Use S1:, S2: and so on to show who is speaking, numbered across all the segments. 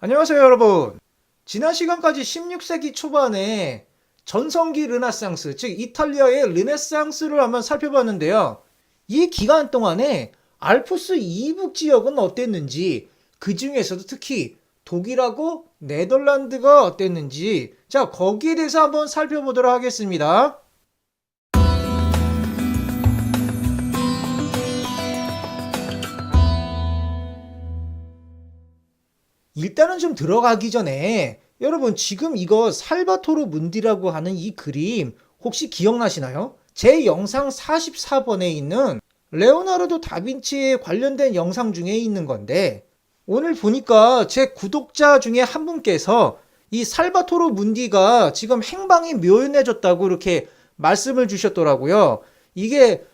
S1: 안녕하세요, 여러분. 지난 시간까지 16세기 초반에 전성기 르네상스, 즉 이탈리아의 르네상스를 한번 살펴봤는데요. 이 기간 동안에 알프스 이북 지역은 어땠는지, 그 중에서도 특히 독일하고 네덜란드가 어땠는지, 자, 거기에 대해서 한번 살펴보도록 하겠습니다. 일단은 좀 들어가기 전에 여러분 지금 이거 살바토르 문디라고 하는 이 그림 혹시 기억나시나요? 제 영상 44번에 있는 레오나르도 다빈치에 관련된 영상 중에 있는 건데 오늘 보니까 제 구독자 중에 한 분께서 이 살바토르 문디가 지금 행방이 묘연해졌다고 이렇게 말씀을 주셨더라고요. 이게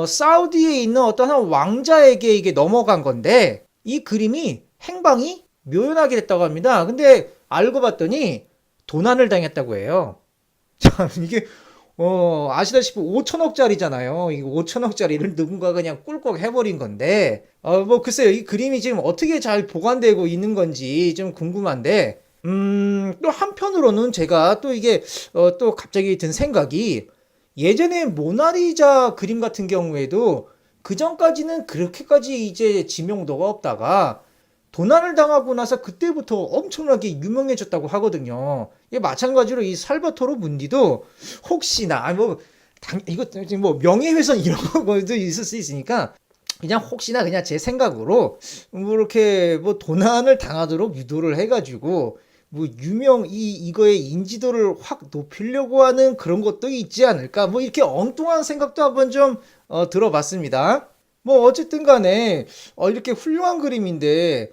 S1: 사우디에 있는 어떤 한 왕자에게 이게 넘어간 건데 이 그림이 행방이 묘연하게 됐다고 합니다. 근데 알고 봤더니 도난을 당했다고 해요. 참 이게 아시다시피 5천억짜리잖아요. 이 5천억짜리를 누군가 그냥 꿀꺽 해버린 건데 뭐 글쎄요. 이 그림이 지금 어떻게 잘 보관되고 있는 건지 좀 궁금한데 또 한편으로는 제가 또 이게 또 갑자기 든 생각이 예전에 모나리자 그림 같은 경우에도 그 전까지는 그렇게까지 이제 지명도가 없다가 도난을 당하고 나서 그때부터 엄청나게 유명해졌다고 하거든요. 이 마찬가지로 이 살바토르 문디도 혹시나 이거 뭐 명예훼손 이런 거도 있을 수 있으니까 그냥 혹시나 그냥 제 생각으로 뭐 이렇게 뭐 도난을 당하도록 유도를 해가지고 뭐 이거의 인지도를 확 높이려고 하는 그런 것도 있지 않을까 뭐 이렇게 엉뚱한 생각도 한번 좀 들어봤습니다. 뭐 어쨌든 간에 이렇게 훌륭한 그림인데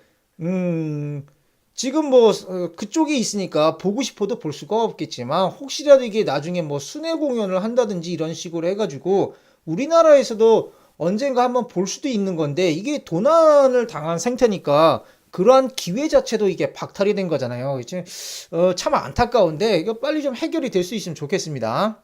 S1: 지금 뭐 그쪽에 있으니까 보고 싶어도 볼 수가 없겠지만 혹시라도 이게 나중에 뭐 순회 공연을 한다든지 이런 식으로 해가지고 우리나라에서도 언젠가 한번 볼 수도 있는 건데 이게 도난을 당한 상태니까 그러한 기회 자체도 이게 박탈이 된 거잖아요. 이제 참 안타까운데 이거 빨리 좀 해결이 될 수 있으면 좋겠습니다.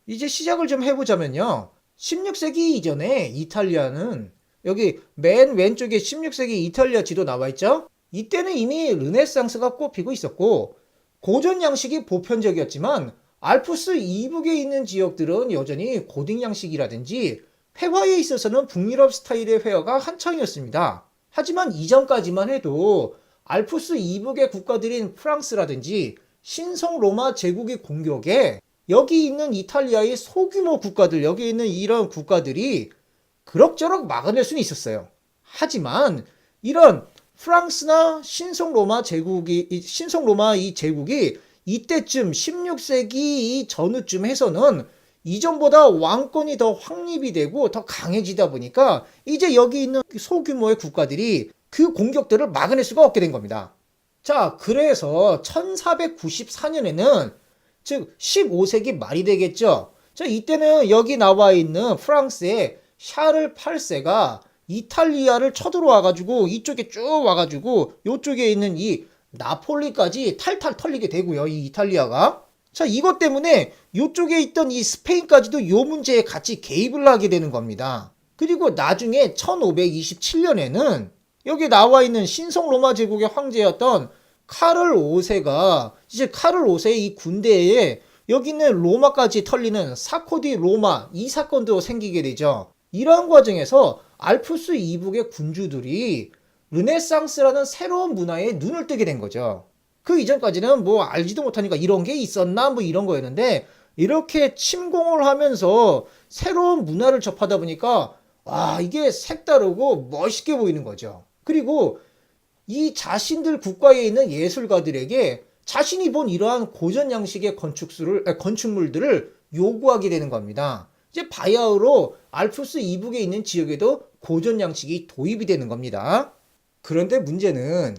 S1: 이제 시작을 좀 해보자면요. 16세기 이전에 이탈리아는 여기 맨 왼쪽에 16세기 이탈리아 지도 나와 있죠? 이때는 이미 르네상스가 꽃피고 있었고 고전 양식이 보편적이었지만 알프스 이북에 있는 지역들은 여전히 고딕 양식이라든지 회화에 있어서는 북유럽 스타일의 회화가 한창이었습니다. 하지만 이전까지만 해도 알프스 이북의 국가들인 프랑스라든지 신성 로마 제국의 공격에 여기 있는 이탈리아의 소규모 국가들, 여기 있는 이런 국가들이 그럭저럭 막아낼 수는 있었어요. 하지만 이런 프랑스나 신성 로마 이 제국이 이때쯤 16세기 이 전후쯤 해서는 이전보다 왕권이 더 확립이 되고 더 강해지다 보니까 이제 여기 있는 소규모의 국가들이 그 공격들을 막아낼 수가 없게 된 겁니다. 자, 그래서 1494년에는 즉 15세기 말이 되겠죠. 자, 이때는 여기 나와 있는 프랑스의 샤를 8세가 이탈리아를 쳐들어와가지고 이쪽에 쭉 와가지고 이쪽에 있는 이 나폴리까지 탈탈 털리게 되고요. 이 이탈리아가. 자, 이것 때문에 이쪽에 있던 이 스페인까지도 요 문제에 같이 개입을 하게 되는 겁니다. 그리고 나중에 1527년에는 여기 나와 있는 신성 로마 제국의 황제였던 카를 5세가 이제 카를 5세의 이 군대에 여기 있는 로마까지 털리는 사코디 로마 이 사건도 생기게 되죠. 이러한 과정에서 알프스 이북의 군주들이 르네상스라는 새로운 문화에 눈을 뜨게 된 거죠. 그 이전까지는 뭐 알지도 못하니까 이런 게 있었나 뭐 이런 거였는데 이렇게 침공을 하면서 새로운 문화를 접하다 보니까 와 이게 색다르고 멋있게 보이는 거죠. 그리고 이 자신들 국가에 있는 예술가들에게 자신이 본 이러한 고전 양식의 건축물들을 요구하게 되는 겁니다. 이제 바야흐로 알프스 이북에 있는 지역에도 고전 양식이 도입이 되는 겁니다. 그런데 문제는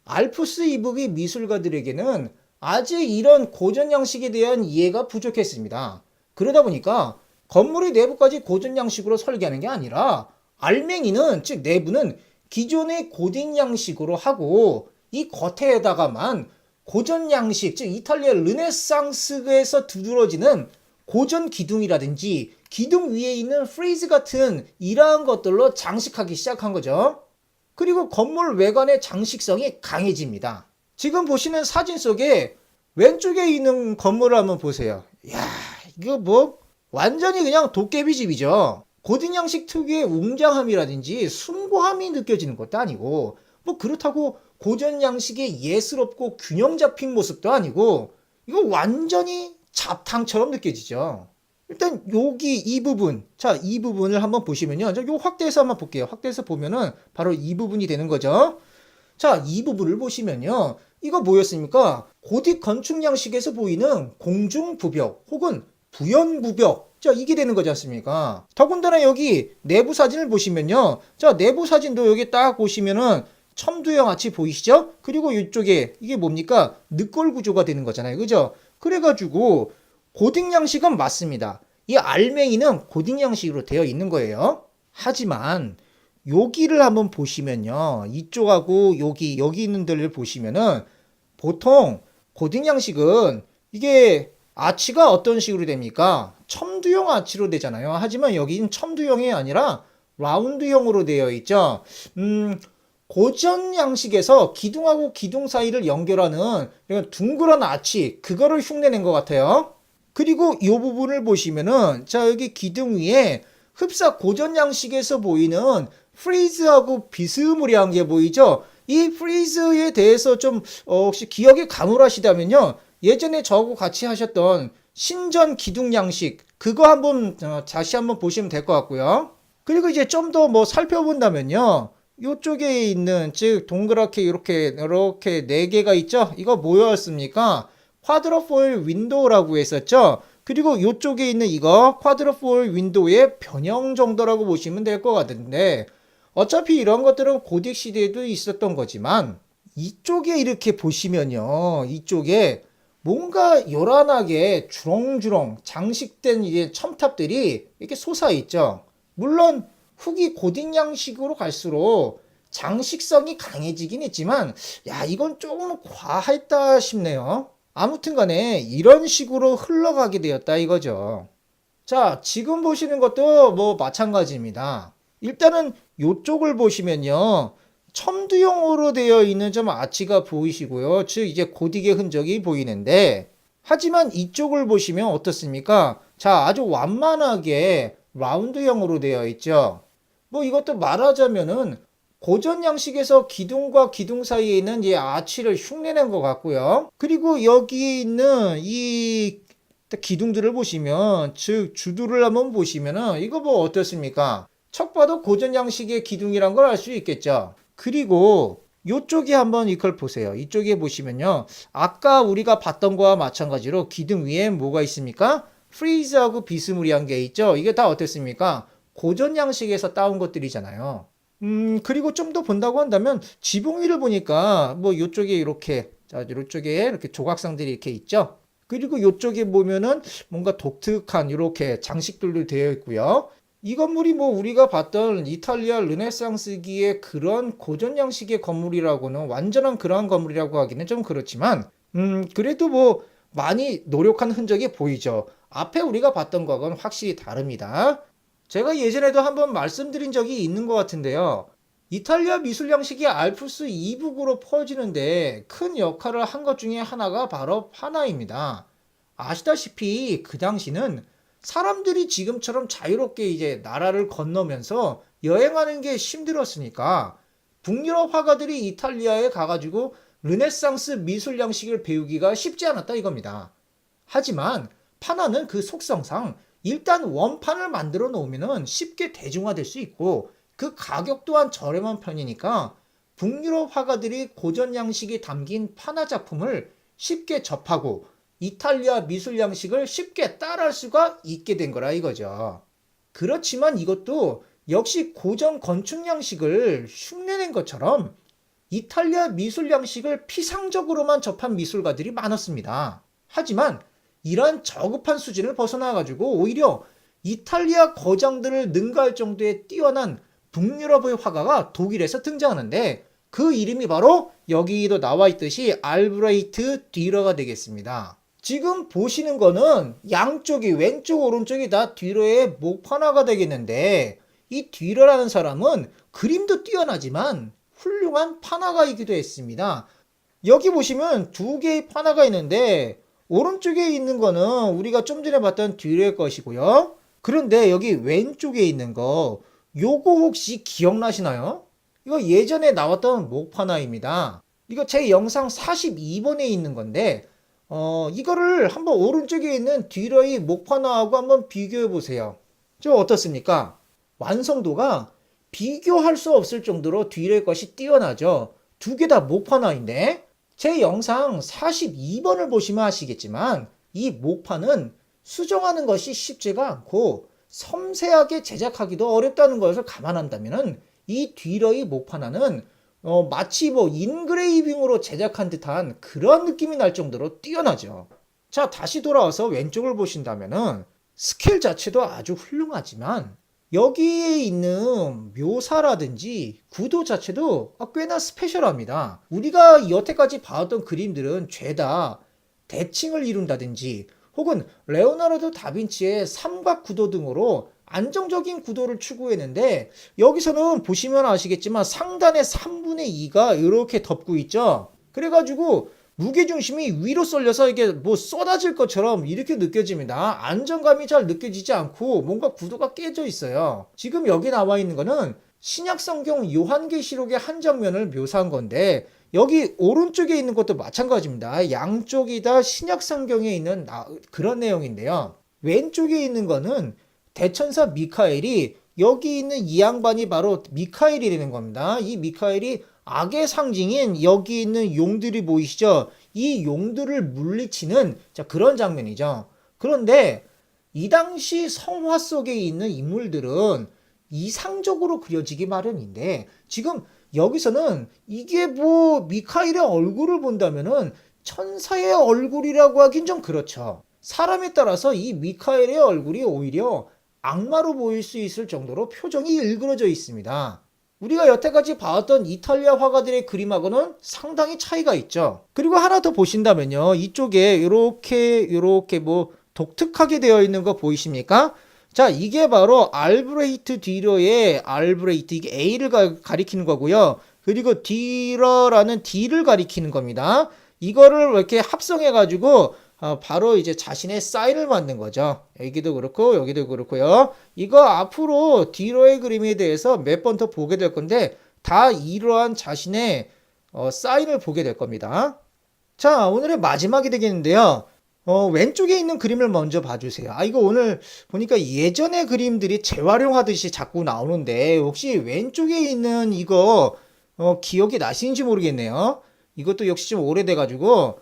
S1: 알프스 이북의 미술가들에게는 아직 이런 고전 양식에 대한 이해가 부족했습니다. 그러다 보니까 건물의 내부까지 고전 양식으로 설계하는 게 아니라 알맹이는 즉 내부는 기존의 고딕 양식으로 하고 이 겉에다가만 고전 양식 즉 이탈리아 르네상스에서 두드러지는 고전 기둥이라든지 기둥 위에 있는 프리즈 같은 이러한 것들로 장식하기 시작한 거죠. 그리고 건물 외관의 장식성이 강해집니다. 지금 보시는 사진 속에 왼쪽에 있는 건물을 한번 보세요. 야, 이거 뭐 완전히 그냥 도깨비 집이죠. 고딩 양식 특유의 웅장함이라든지 숭고함이 느껴지는 것도 아니고 뭐 그렇다고 고전 양식의 예스럽고 균형 잡힌 모습도 아니고 이거 완전히 잡탕처럼 느껴지죠. 일단 여기 이 부분, 자, 이 부분을 한번 보시면요. 요 확대해서 한번 볼게요. 확대해서 보면은 바로 이 부분이 되는 거죠. 자, 이 부분을 보시면요. 이거 뭐였습니까? 고딕 건축 양식에서 보이는 공중부벽 혹은 부연부벽. 자, 이게 되는 거지 않습니까? 더군다나 여기 내부 사진을 보시면요. 자, 내부 사진도 여기 딱 보시면은 첨두형 아치 보이시죠? 그리고 이쪽에 이게 뭡니까? 늑골 구조가 되는 거잖아요. 그죠? 그래가지고 고딕 양식은 맞습니다. 이 알맹이는 고딕 양식으로 되어 있는 거예요. 하지만 여기를 한번 보시면요. 이쪽하고 여기 있는 데를 보시면은 보통 고딩 양식은 이게 아치가 어떤 식으로 됩니까? 첨두형 아치로 되잖아요. 하지만 여기는 첨두형이 아니라 라운드형으로 되어 있죠. 고전 양식에서 기둥하고 기둥 사이를 연결하는 이런 둥그런 아치, 그거를 흉내낸 것 같아요. 그리고 이 부분을 보시면은 자, 여기 기둥 위에 흡사 고전 양식에서 보이는 프리즈하고 비스무리한 게 보이죠? 이 프리즈에 대해서 좀 혹시 기억에 가물하시다면요. 예전에 저하고 같이 하셨던 신전 기둥 양식 그거 한번 다시 한번 보시면 될 것 같고요. 그리고 이제 좀 더 뭐 살펴본다면요. 이쪽에 있는 즉 동그랗게 이렇게 네 개가 있죠? 이거 뭐였습니까? 쿼드러폴 윈도우라고 했었죠? 그리고 이쪽에 있는 이거 쿼드러폴 윈도우의 변형 정도라고 보시면 될 것 같은데 어차피 이런 것들은 고딕 시대에도 있었던 거지만 이쪽에 이렇게 보시면요. 이쪽에 뭔가 요란하게 주렁주렁 장식된 이제 첨탑들이 이렇게 솟아있죠. 물론 후기 고딕 양식으로 갈수록 장식성이 강해지긴 했지만 야, 이건 조금 과했다 싶네요. 아무튼 간에 이런 식으로 흘러가게 되었다 이거죠. 자, 지금 보시는 것도 뭐 마찬가지입니다. 일단은 이쪽을 보시면요. 첨두형으로 되어 있는 좀 아치가 보이시고요. 즉 이제 고딕의 흔적이 보이는데 하지만 이쪽을 보시면 어떻습니까? 자, 아주 완만하게 라운드형으로 되어 있죠. 뭐 이것도 말하자면은 고전 양식에서 기둥과 기둥 사이에 있는 이 아치를 흉내낸 것 같고요. 그리고 여기 있는 이 기둥들을 보시면 즉 주두를 한번 보시면은 이거 뭐 어떻습니까? 척 봐도 고전 양식의 기둥이란 걸 알 수 있겠죠. 그리고 이쪽에 한번 이걸 보세요. 이쪽에 보시면요. 아까 우리가 봤던 거와 마찬가지로 기둥 위에 뭐가 있습니까? 프리즈하고 비스무리한 게 있죠. 이게 다 어떻습니까? 고전 양식에서 따온 것들이잖아요. 그리고 좀 더 본다고 한다면 지붕 위를 보니까 뭐 이쪽에 이렇게 자, 이쪽에 이렇게 조각상들이 이렇게 있죠. 그리고 이쪽에 보면은 뭔가 독특한 이렇게 장식들도 되어 있고요. 이 건물이 뭐 우리가 봤던 이탈리아 르네상스기의 그런 고전 양식의 건물이라고는 완전한 그러한 건물이라고 하기는 좀 그렇지만 그래도 뭐 많이 노력한 흔적이 보이죠. 앞에 우리가 봤던 거하고는 확실히 다릅니다. 제가 예전에도 한번 말씀드린 적이 있는 것 같은데요. 이탈리아 미술 양식이 알프스 이북으로 퍼지는데 큰 역할을 한 것 중에 하나가 바로 파나입니다. 아시다시피 그 당시는 사람들이 지금처럼 자유롭게 이제 나라를 건너면서 여행하는 게 힘들었으니까 북유럽 화가들이 이탈리아에 가가지고 르네상스 미술 양식을 배우기가 쉽지 않았다 이겁니다. 하지만 파나는 그 속성상 일단 원판을 만들어 놓으면 쉽게 대중화될 수 있고 그 가격 또한 저렴한 편이니까 북유럽 화가들이 고전 양식이 담긴 파나 작품을 쉽게 접하고 이탈리아 미술 양식을 쉽게 따라할 수가 있게 된 거라 이거죠. 그렇지만 이것도 역시 고전 건축 양식을 흉내낸 것처럼 이탈리아 미술 양식을 피상적으로만 접한 미술가들이 많았습니다. 하지만 이러한 저급한 수준을 벗어나가지고 오히려 이탈리아 거장들을 능가할 정도의 뛰어난 북유럽의 화가가 독일에서 등장하는데 그 이름이 바로 여기도 나와 있듯이 알브레히트 듀러가 되겠습니다. 지금 보시는 거는 양쪽이 왼쪽 오른쪽이 다 듀러의 목판화가 되겠는데 이 듀러라는 사람은 그림도 뛰어나지만 훌륭한 판화가이기도 했습니다. 여기 보시면 두 개의 파나가 있는데 오른쪽에 있는 거는 우리가 좀 전에 봤던 듀로의 것이고요. 그런데 여기 왼쪽에 있는 거 요거 혹시 기억나시나요? 이거 예전에 나왔던 목파나입니다. 이거 제 영상 42번에 있는 건데 이거를 한번 오른쪽에 있는 듀로의 목파나하고 한번 비교해 보세요. 좀 어떻습니까? 완성도가 비교할 수 없을 정도로 듀로의 것이 뛰어나죠. 두 개 다 목파나인데 제 영상 42번을 보시면 아시겠지만 이 목판은 수정하는 것이 쉽지가 않고 섬세하게 제작하기도 어렵다는 것을 감안한다면 이 듀러의 목판화는 마치 뭐 인그레이빙으로 제작한 듯한 그런 느낌이 날 정도로 뛰어나죠. 자, 다시 돌아와서 왼쪽을 보신다면은 스킬 자체도 아주 훌륭하지만 여기에 있는 묘사라든지 구도 자체도 꽤나 스페셜합니다. 우리가 여태까지 봐왔던 그림들은 죄다 대칭을 이룬다든지 혹은 레오나르도 다빈치의 삼각 구도 등으로 안정적인 구도를 추구했는데 여기서는 보시면 아시겠지만 상단의 3분의 2가 이렇게 덮고 있죠. 그래가지고 무게중심이 위로 쏠려서 이게 뭐 쏟아질 것처럼 이렇게 느껴집니다. 안정감이 잘 느껴지지 않고 뭔가 구도가 깨져 있어요. 지금 여기 나와 있는 거는 신약성경 요한계시록의 한 장면을 묘사한 건데 여기 오른쪽에 있는 것도 마찬가지입니다. 양쪽이 다 신약성경에 있는 그런 내용인데요. 왼쪽에 있는 거는 대천사 미카엘이 여기 있는 이 양반이 바로 미카엘이 되는 겁니다. 이 미카엘이 악의 상징인 여기 있는 용들이 보이시죠? 이 용들을 물리치는 그런 장면이죠. 그런데 이 당시 성화 속에 있는 인물들은 이상적으로 그려지기 마련인데 지금 여기서는 이게 뭐 미카엘의 얼굴을 본다면은 천사의 얼굴이라고 하긴 좀 그렇죠. 사람에 따라서 이 미카엘의 얼굴이 오히려 악마로 보일 수 있을 정도로 표정이 일그러져 있습니다. 우리가 여태까지 봐왔던 이탈리아 화가들의 그림하고는 상당히 차이가 있죠. 그리고 하나 더 보신다면요. 이쪽에 이렇게 뭐 독특하게 되어 있는 거 보이십니까? 자, 이게 바로 알브레히트 듀러의 알브레히트, 이게 A를 가리키는 거고요. 그리고 듀러라는 D를 가리키는 겁니다. 이거를 이렇게 합성해가지고 바로 이제 자신의 사인을 만든 거죠. 여기도 그렇고 여기도 그렇고요. 이거 앞으로 듀러의 그림에 대해서 몇 번 더 보게 될 건데 다 이러한 자신의 사인을 보게 될 겁니다. 자, 오늘의 마지막이 되겠는데요. 왼쪽에 있는 그림을 먼저 봐주세요. 이거 오늘 보니까 예전의 그림들이 재활용하듯이 자꾸 나오는데 혹시 왼쪽에 있는 이거 기억이 나시는지 모르겠네요. 이것도 역시 좀 오래돼가지고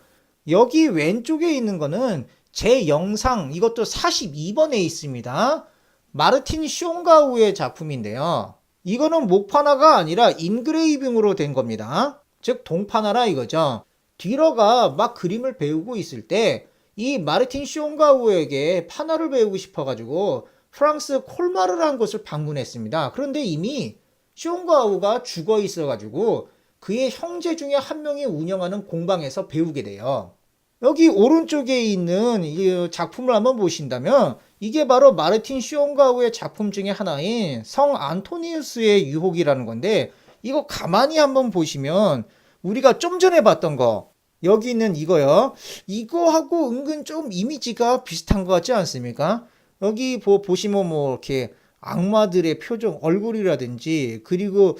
S1: 여기 왼쪽에 있는 거는 제 영상 이것도 42번에 있습니다. 마르틴 쇼가우의 작품인데요. 이거는 목파나가 아니라 인그레이빙으로 된 겁니다. 즉 동파나라 이거죠. 듀러가 막 그림을 배우고 있을 때 이 마르틴 쇼가우에게 파나를 배우고 싶어가지고 프랑스 콜마르라는 곳을 방문했습니다. 그런데 이미 쇼가우가 죽어 있어가지고 그의 형제 중에 한 명이 운영하는 공방에서 배우게 돼요. 여기 오른쪽에 있는 이 작품을 한번 보신다면 이게 바로 마르틴 쇼가우의 작품 중에 하나인 성 안토니우스의 유혹이라는 건데 이거 가만히 한번 보시면 우리가 좀 전에 봤던 거 여기 있는 이거요. 이거하고 은근 좀 이미지가 비슷한 것 같지 않습니까? 여기 보시면 뭐 이렇게 악마들의 표정, 얼굴이라든지 그리고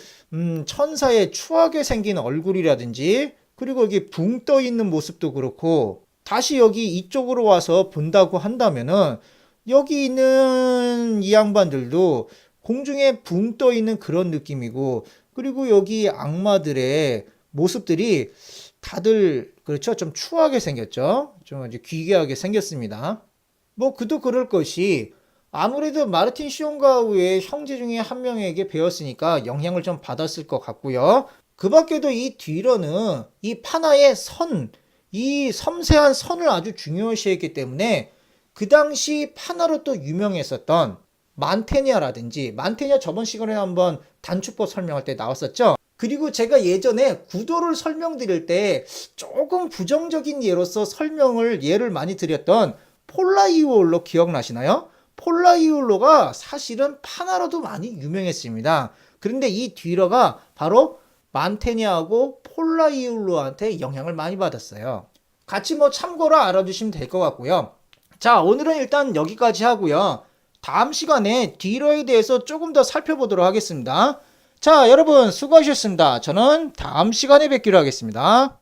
S1: 천사의 추하게 생긴 얼굴이라든지 그리고 여기 붕 떠 있는 모습도 그렇고 다시 여기 이쪽으로 와서 본다고 한다면은 여기 있는 이 양반들도 공중에 붕 떠 있는 그런 느낌이고 그리고 여기 악마들의 모습들이 다들 그렇죠. 좀 추하게 생겼죠. 좀 이제 기괴하게 생겼습니다. 뭐 그도 그럴 것이 아무래도 마르틴 쇼가우의 형제 중에 한 명에게 배웠으니까 영향을 좀 받았을 것 같고요. 그 밖에도 이 듀러는 이 파나의 선, 이 섬세한 선을 아주 중요시했기 때문에 그 당시 파나로 또 유명했었던 만테니아라든지 만테니아 저번 시간에 한번 단축법 설명할 때 나왔었죠. 그리고 제가 예전에 구도를 설명드릴 때 조금 부정적인 예로서 예를 많이 드렸던 폴라이올로 기억나시나요? 폴라이올로가 사실은 파나로도 많이 유명했습니다. 그런데 이 듀러가 바로 만테니아하고 폴라이울루한테 영향을 많이 받았어요. 같이 뭐 참고로 알아두시면 될 것 같고요. 자, 오늘은 일단 여기까지 하고요. 다음 시간에 딜러에 대해서 조금 더 살펴보도록 하겠습니다. 자, 여러분 수고하셨습니다. 저는 다음 시간에 뵙기로 하겠습니다.